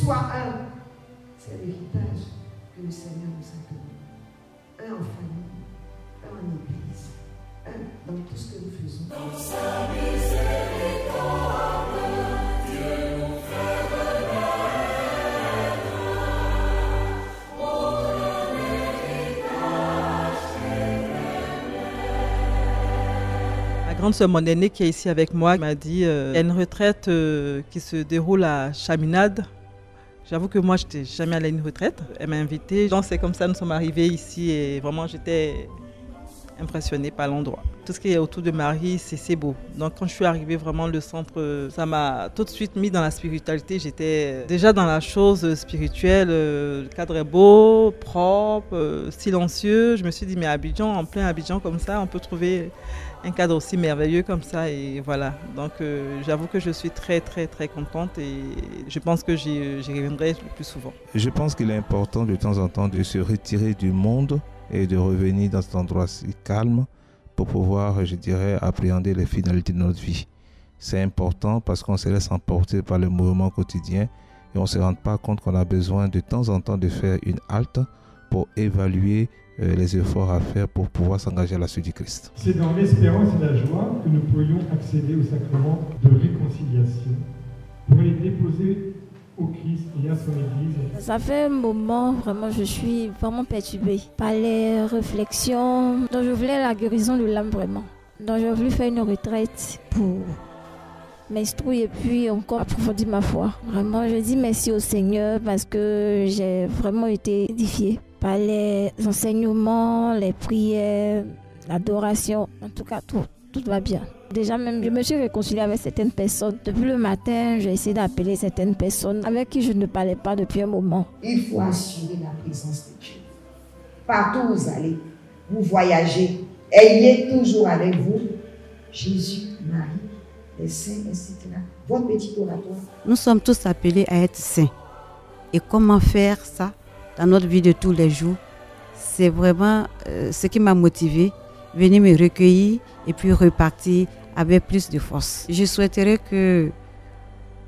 soit un. C'est l'héritage que le Seigneur nous a donné. Un en famille, un en église, un dans tout ce que nous faisons. Dans sa miséricorde, Dieu nous fait renaître pour un héritage éternel. Ma grande sœur, mon aînée qui est ici avec moi, m'a dit il y a une retraite qui se déroule à Chaminade. J'avoue que moi, je n'étais jamais allée à une retraite. Elle m'a invitée. Donc, c'est comme ça que nous sommes arrivés ici et vraiment, j'étais impressionnée par l'endroit. Tout ce qui est autour de Marie, c'est beau. Donc, quand je suis arrivée, vraiment, le centre, ça m'a tout de suite mis dans la spiritualité. J'étais déjà dans la chose spirituelle. Le cadre est beau, propre, silencieux. Je me suis dit, mais Abidjan, en plein Abidjan comme ça, on peut trouver un cadre aussi merveilleux comme ça et voilà. Donc j'avoue que je suis très contente et je pense que j'y reviendrai le plus souvent. Je pense qu'il est important de temps en temps de se retirer du monde et de revenir dans cet endroit si calme pour pouvoir, je dirais, appréhender les finalités de notre vie. C'est important parce qu'on se laisse emporter par le mouvement quotidien et on ne se rend pas compte qu'on a besoin de temps en temps de faire une halte pour évaluer les efforts à faire pour pouvoir s'engager à la suite du Christ. C'est dans l'espérance et la joie que nous pourrions accéder au sacrement de réconciliation pour les déposer au Christ et à son Église. Ça fait un moment, vraiment, je suis vraiment perturbée par les réflexions. Donc je voulais la guérison de l'âme vraiment. Donc j'ai voulu faire une retraite pour m'instruire et puis encore approfondir ma foi. Vraiment, je dis merci au Seigneur parce que j'ai vraiment été édifiée par les enseignements, les prières, l'adoration. En tout cas, tout va bien. Déjà même, je me suis réconciliée avec certaines personnes. Depuis le matin, j'ai essayé d'appeler certaines personnes avec qui je ne parlais pas depuis un moment. Il faut assurer la présence de Dieu. Partout où vous allez, vous voyagez, ayez toujours avec vous Jésus, Marie, les saints, etc. Votre petit oratoire. Nous sommes tous appelés à être saints. Et comment faire ça dans notre vie de tous les jours? C'est vraiment ce qui m'a motivée, venir me recueillir et puis repartir avec plus de force. Je souhaiterais que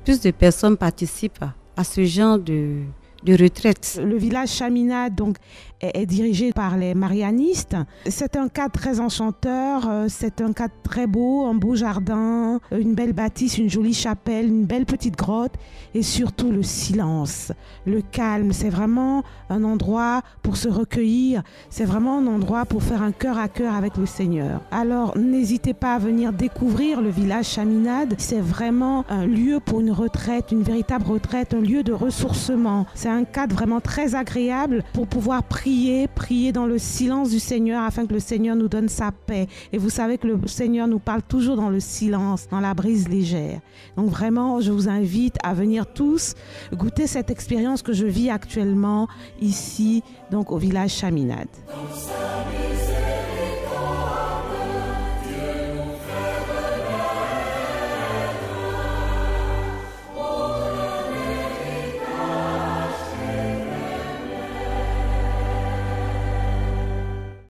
plus de personnes participent à ce genre de retraite. Le village Chaminade donc, est dirigé par les marianistes. C'est un cadre très enchanteur, c'est un cadre très beau, un beau jardin, une belle bâtisse, une jolie chapelle, une belle petite grotte et surtout le silence, le calme. C'est vraiment un endroit pour se recueillir, c'est vraiment un endroit pour faire un cœur à cœur avec le Seigneur. Alors n'hésitez pas à venir découvrir le village Chaminade. C'est vraiment un lieu pour une retraite, une véritable retraite, un lieu de ressourcement. C'est un cadre vraiment très agréable pour pouvoir prier dans le silence du Seigneur afin que le Seigneur nous donne sa paix. Et vous savez que le Seigneur nous parle toujours dans le silence, dans la brise légère. Donc vraiment, je vous invite à venir tous goûter cette expérience que je vis actuellement ici, donc au village Chaminade.